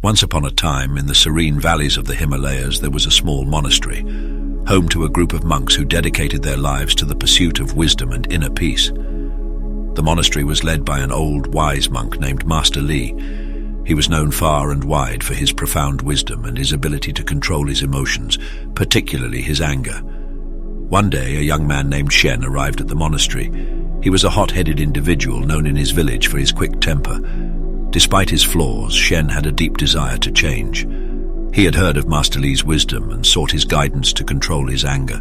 Once upon a time, in the serene valleys of the Himalayas, there was a small monastery, home to a group of monks who dedicated their lives to the pursuit of wisdom and inner peace. The monastery was led by an old, wise monk named Master Li. He was known far and wide for his profound wisdom and his ability to control his emotions, particularly his anger. One day, a young man named Shen arrived at the monastery. He was a hot-headed individual known in his village for his quick temper. Despite his flaws, Shen had a deep desire to change. He had heard of Master Li's wisdom and sought his guidance to control his anger.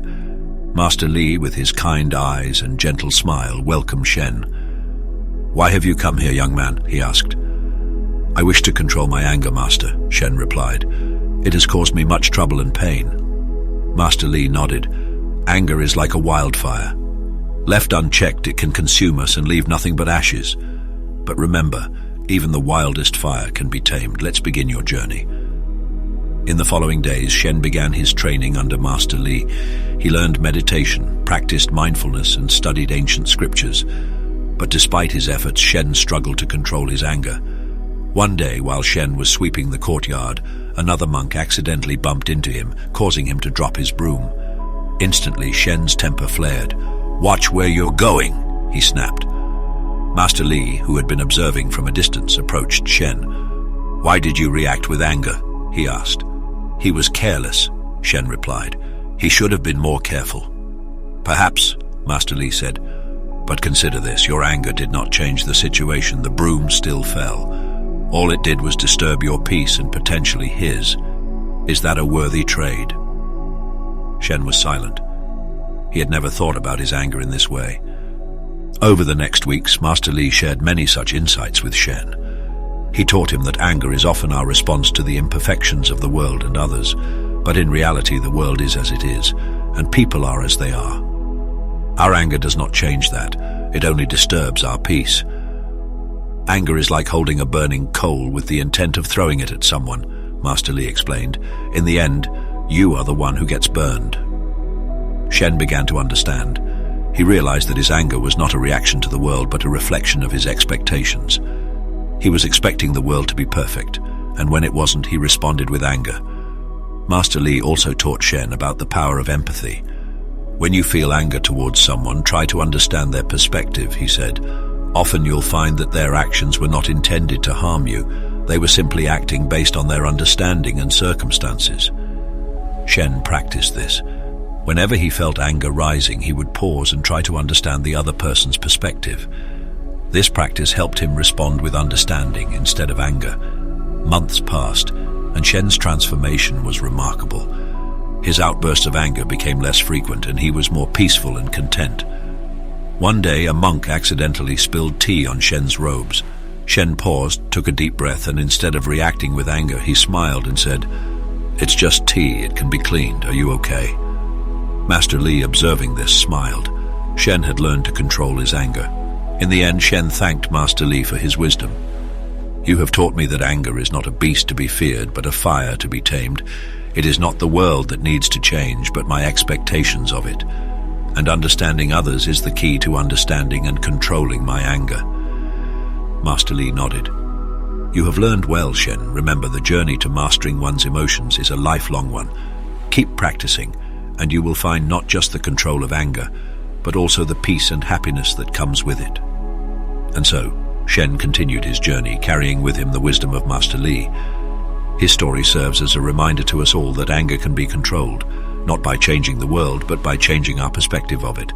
Master Li, with his kind eyes and gentle smile, welcomed Shen. "Why have you come here, young man?" he asked. "I wish to control my anger, Master," Shen replied. "It has caused me much trouble and pain." Master Li nodded. "Anger is like a wildfire. Left unchecked, it can consume us and leave nothing but ashes. But remember, even the wildest fire can be tamed. Let's begin your journey." In the following days, Shen began his training under Master Li. He learned meditation, practiced mindfulness, and studied ancient scriptures. But despite his efforts, Shen struggled to control his anger. One day, while Shen was sweeping the courtyard, another monk accidentally bumped into him, causing him to drop his broom. Instantly, Shen's temper flared. "Watch where you're going," he snapped. Master Li, who had been observing from a distance, approached Shen. "Why did you react with anger?" he asked. "He was careless," Shen replied. "He should have been more careful." "Perhaps," Master Li said. "But consider this, your anger did not change the situation. The broom still fell. All it did was disturb your peace and potentially his. Is that a worthy trade?" Shen was silent. He had never thought about his anger in this way. Over the next weeks, Master Li shared many such insights with Shen. He taught him that anger is often our response to the imperfections of the world and others, but in reality the world is as it is, and people are as they are. Our anger does not change that, it only disturbs our peace. Anger is like holding a burning coal with the intent of throwing it at someone, Master Li explained. In the end, you are the one who gets burned. Shen began to understand. He realized that his anger was not a reaction to the world, but a reflection of his expectations. He was expecting the world to be perfect, and when it wasn't, he responded with anger. Master Li also taught Shen about the power of empathy. When you feel anger towards someone, try to understand their perspective, he said. Often you'll find that their actions were not intended to harm you. They were simply acting based on their understanding and circumstances. Shen practiced this. Whenever he felt anger rising, he would pause and try to understand the other person's perspective. This practice helped him respond with understanding instead of anger. Months passed, and Shen's transformation was remarkable. His outbursts of anger became less frequent, and he was more peaceful and content. One day, a monk accidentally spilled tea on Shen's robes. Shen paused, took a deep breath, and instead of reacting with anger, he smiled and said, "It's just tea, it can be cleaned. Are you okay?" Master Li, observing this, smiled. Shen had learned to control his anger. In the end, Shen thanked Master Li for his wisdom. "You have taught me that anger is not a beast to be feared, but a fire to be tamed. It is not the world that needs to change, but my expectations of it. And understanding others is the key to understanding and controlling my anger." Master Li nodded. "You have learned well, Shen. Remember, the journey to mastering one's emotions is a lifelong one. Keep practicing, and you will find not just the control of anger, but also the peace and happiness that comes with it." And so, Shen continued his journey, carrying with him the wisdom of Master Li. His story serves as a reminder to us all that anger can be controlled, not by changing the world, but by changing our perspective of it.